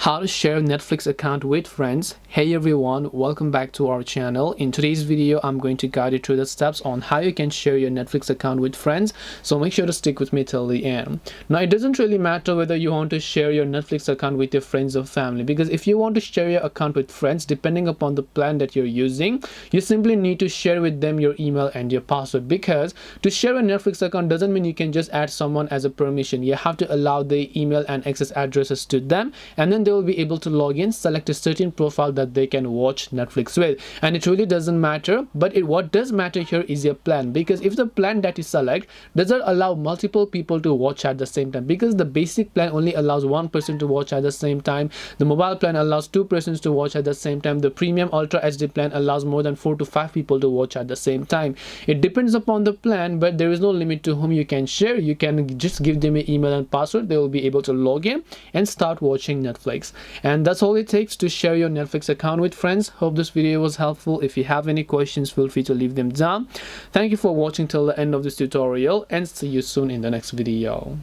How to share Netflix account with friends. Hey everyone, welcome back to our channel. In today's video I'm going to guide you through the steps on how you can share your Netflix account with friends, so make sure to stick with me till the end. Now it doesn't really matter whether you want to share your Netflix account with your friends or family, because if you want to share your account with friends, depending upon the plan that you're using, you simply need to share with them your email and your password. Because to share a Netflix account doesn't mean you can just add someone as a permission. You have to allow the email and access addresses to them, and then they will be able to log in, select a certain profile that they can watch Netflix with. And it really doesn't matter, but what does matter here is your plan, because if the plan that you select doesn't allow multiple people to watch at the same time, because the basic plan only allows one person to watch at the same time, the mobile plan allows two persons to watch at the same time, the premium ultra HD plan allows more than 4 to 5 people to watch at the same time. It depends upon the plan, but there is no limit to whom you can share. You can just give them an email and password, they will be able to log in and start watching Netflix. And that's all it takes to share your Netflix account with friends. Hope this video was helpful. If you have any questions, feel free to leave them down. Thank you for watching till the end of this tutorial, and see you soon in the next video.